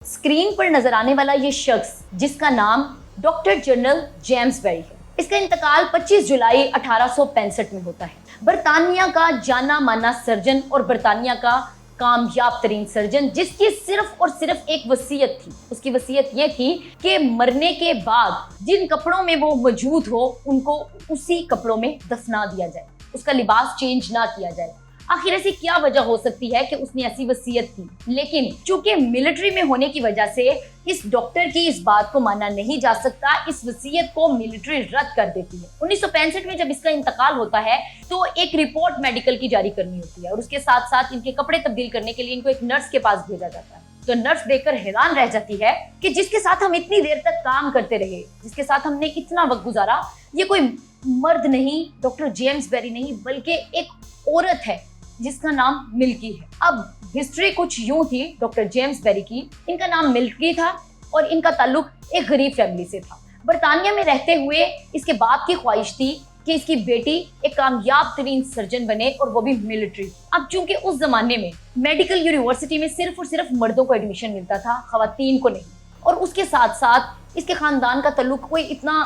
Screen पर नजर आने वाला ये शख्स जिसका नाम डॉक्टर जनरल जेम्स बेरी है, इसका इंतकाल 25 जुलाई 1865 में होता है। बरतानिया का जाना माना सर्जन और बरतानिया का कामयाब तरीन सर्जन, जिसकी सिर्फ और सिर्फ एक वसीयत थी। उसकी वसीयत ये थी कि मरने के बाद जिन कपड़ों में वो मौजूद हो उनको उसी कपड़ों में दफना दिया जाए, उसका लिबास चेंज ना किया जाए। आखिर ऐसी क्या वजह हो सकती है कि उसने ऐसी वसीयत की, लेकिन चूंकि मिलिट्री में होने की वजह से इस डॉक्टर की इस बात को माना नहीं जा सकता। इस वसीयत को मिलिट्री रद्द कर देती है। 1965 में जब इसका इंतकाल होता है तो एक रिपोर्ट मेडिकल की जारी करनी होती है और उसके साथ साथ इनके कपड़े तब्दील करने के लिए इनको एक नर्स के पास भेजा जाता है। तो नर्स देखकर हैरान रह जाती है कि जिसके साथ हम इतनी देर तक काम करते रहे, जिसके साथ हमने इतना वक्त गुजारा, ये कोई मर्द नहीं, डॉक्टर जेम्स बेरी नहीं, बल्कि एक औरत है जिसका नाम मिल्की है। अब हिस्ट्री कुछ यूं थी डॉक्टर जेम्स बेरी की। इनका नाम मिल्की था और इनका ताल्लुक एक गरीब फैमिली से था। बरतानिया में रहते हुए इसके बाप की ख्वाहिश थी कि इसकी बेटी एक कामयाब तरीन सर्जन बने और वो भी मिलिट्री। अब चूंकि उस जमाने में मेडिकल यूनिवर्सिटी में सिर्फ और सिर्फ मर्दों को एडमिशन मिलता था, खवातीन को नहीं। और उसके साथ साथ इसके खानदान का ताल्लुक कोई इतना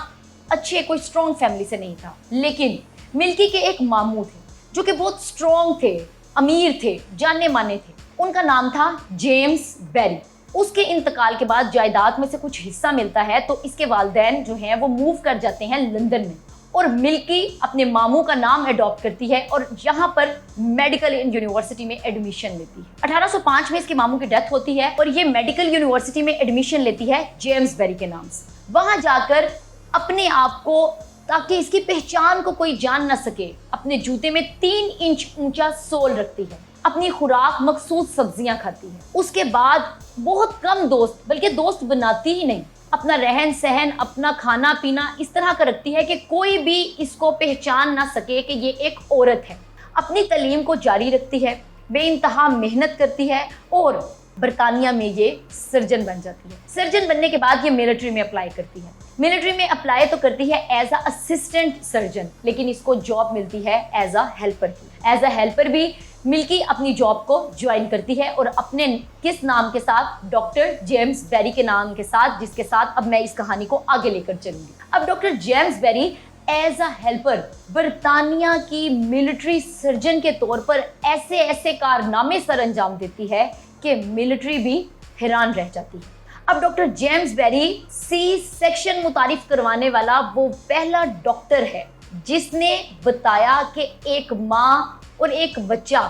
अच्छे, कोई स्ट्रॉन्ग फैमिली से नहीं था। लेकिन मिल्की के एक मामू थे जो कि बहुत स्ट्रॉन्ग थे, अमीर थे, जाने माने थे। उनका नाम था जेम्स बेरी। उसके इंतकाल के बाद जायदाद में से कुछ हिस्सा मिलता है तो इसके वालिदैन जो हैं वो मूव कर जाते हैं लंदन में और मिल्की अपने मामू का नाम अडॉप्ट करती है और यहाँ पर मेडिकल यूनिवर्सिटी में एडमिशन लेती है। 1805 में इसके मामू की डेथ होती है और ये मेडिकल यूनिवर्सिटी में एडमिशन लेती है जेम्स बेरी के नाम से। वहाँ जाकर अपने आप को, ताकि इसकी पहचान को कोई जान ना सके, अपने जूते में 3 इंच ऊंचा सोल रखती है। अपनी खुराक मखसूस सब्जियां खाती है। उसके बाद बहुत कम दोस्त, बल्कि दोस्त बनाती ही नहीं, अपना रहन सहन, अपना खाना पीना इस तरह का रखती है कि कोई भी इसको पहचान ना सके कि ये एक औरत है। अपनी तालीम को जारी रखती है, बेइंतहा मेहनत करती है और बरतानिया में ये सर्जन बन जाती है। सर्जन बनने के बाद ये मिलिट्री में अप्लाई करती है। मिलिट्री में अप्लाई तो करती है एज अ असिस्टेंट सर्जन, लेकिन इसको जॉब मिलती है एज अ हेल्पर की। एज अ हेल्पर भी मिल्की अपनी जॉब को ज्वाइन करती है और अपने किस नाम के साथ, डॉक्टर जेम्स बेरी के नाम के साथ, जिसके साथ अब मैं इस कहानी को आगे लेकर चलूंगी। अब doctor James Berry as a helper बरतानिया की मिलिट्री सर्जन के तौर पर ऐसे ऐसे कारनामे सर अंजाम देती है कि मिलिट्री भी हैरान रह जाती है। अब doctor James Berry C section मुतारिफ करवाने वाला वो पहला डॉक्टर है जिसने बताया कि एक माँ और एक बच्चा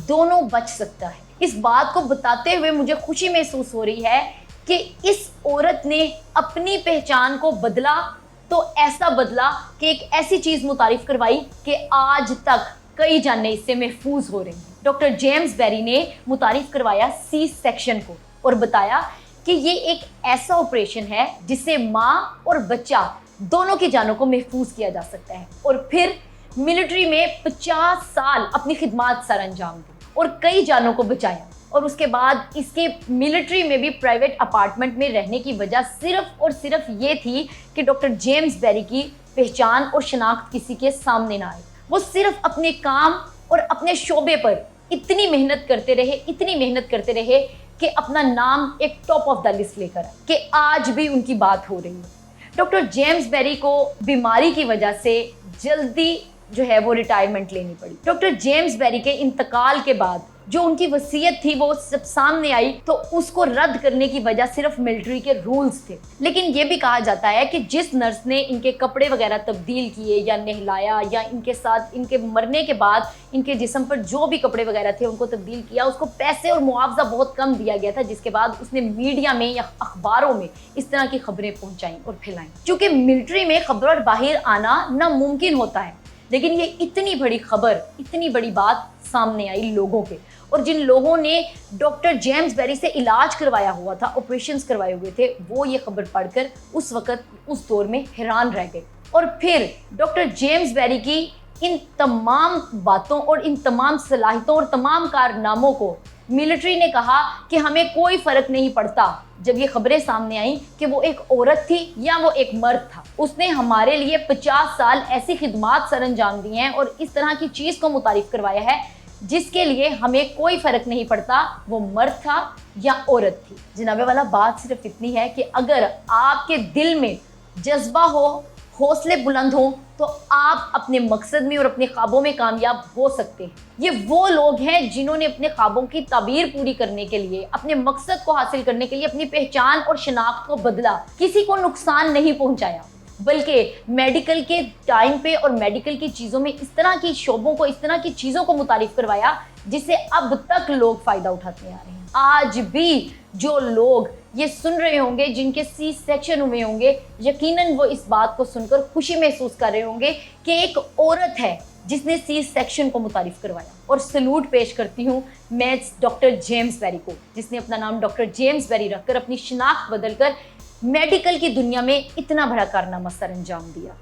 दोनों बच सकता है। इस बात को बताते हुए मुझे खुशी महसूस हो रही है कि इस औरत ने अपनी पहचान को बदला, तो ऐसा बदला कि एक ऐसी चीज मुतारिफ करवाई कि आज तक कई जानें इससे महफूज हो रही हैं। डॉक्टर जेम्स बेरी ने मुतारिफ करवाया सी सेक्शन को और बताया कि ये एक ऐसा ऑपरेशन है जिससे माँ और बच्चा दोनों की जानों को महफूज किया जा सकता है। और फिर मिलिट्री में 50 साल अपनी खिदमत सर अंजाम दी और कई जानों को बचाया। और उसके बाद इसके मिलिट्री में भी प्राइवेट अपार्टमेंट में रहने की वजह सिर्फ और सिर्फ ये थी कि डॉक्टर जेम्स बेरी की पहचान और शनाख्त किसी के सामने ना आए। वो सिर्फ अपने काम और अपने शोबे पर इतनी मेहनत करते रहे, इतनी मेहनत करते रहे कि अपना नाम एक टॉप ऑफ द लिस्ट लेकर आए, कि आज भी उनकी बात हो रही है। डॉक्टर जेम्स बेरी को बीमारी की वजह से जल्दी जो है वो रिटायरमेंट लेनी पड़ी। डॉक्टर जेम्स बेरी के इंतकाल के बाद जो उनकी वसीयत थी वो सब सामने आई, तो उसको रद्द करने की वजह सिर्फ मिलिट्री के रूल्स थे। लेकिन ये भी कहा जाता है कि जिस नर्स ने इनके कपड़े वगैरह तब्दील किए या नहलाया या इनके साथ इनके मरने के बाद इनके जिस्म पर जो भी कपड़े वगैरह थे उनको तब्दील किया, उसको पैसे और मुआवजा बहुत कम दिया गया था, जिसके बाद उसने मीडिया में या अखबारों में इस तरह की खबरें पहुंचाई और फैलाई। चूंकि मिलिट्री में खबर बाहर आना नामुमकिन होता है, लेकिन ये इतनी बड़ी खबर, इतनी बड़ी बात सामने आई लोगों के, और जिन लोगों ने डॉक्टर जेम्स बेरी से इलाज करवाया हुआ था, ऑपरेशंस करवाए हुए थे, वो ये खबर पढ़कर उस वक्त उस दौर में हैरान रह गए। और फिर डॉक्टर जेम्स बेरी की इन तमाम बातों और इन तमाम सलाहियतों और तमाम कारनामों को मिलिट्री ने कहा कि हमें कोई फर्क नहीं पड़ता। जब ये खबरें सामने आई कि वो एक औरत थी या वो एक मर्द था, उसने हमारे लिए 50 साल ऐसी खिदमत सर अंजाम दी हैं और इस तरह की चीज़ को मुतारिफ करवाया है जिसके लिए हमें कोई फर्क नहीं पड़ता वो मर्द था या औरत थी। जनाबे वाला बात सिर्फ इतनी है कि अगर आपके दिल में जज्बा हो, हौसले बुलंद हो, तो आप अपने मकसद में और अपने ख्वाबों में कामयाब हो सकते हैं। ये वो लोग हैं जिन्होंने अपने ख्वाबों की ताबीर पूरी करने के लिए, अपने मकसद को हासिल करने के लिए अपनी पहचान और शनाख्त को बदला, किसी को नुकसान नहीं पहुंचाया, बल्कि मेडिकल के टाइम पे और मेडिकल की चीज़ों में इस तरह की शोबों को, इस तरह की चीज़ों को मुतारिफ करवाया जिससे अब तक लोग फ़ायदा उठाते आ रहे हैं। आज भी जो लोग ये सुन रहे होंगे जिनके सी सेक्शन हुए होंगे, यकीनन वो इस बात को सुनकर खुशी महसूस कर रहे होंगे कि एक औरत है जिसने सी सेक्शन को मुतारिफ करवाया। और सैल्यूट पेश करती हूँ मैं डॉक्टर जेम्स बेरी को, जिसने अपना नाम डॉक्टर जेम्स बेरी रखकर अपनी शनाख्त बदलकर मेडिकल की दुनिया में इतना बड़ा कारनामा सर अंजाम दिया।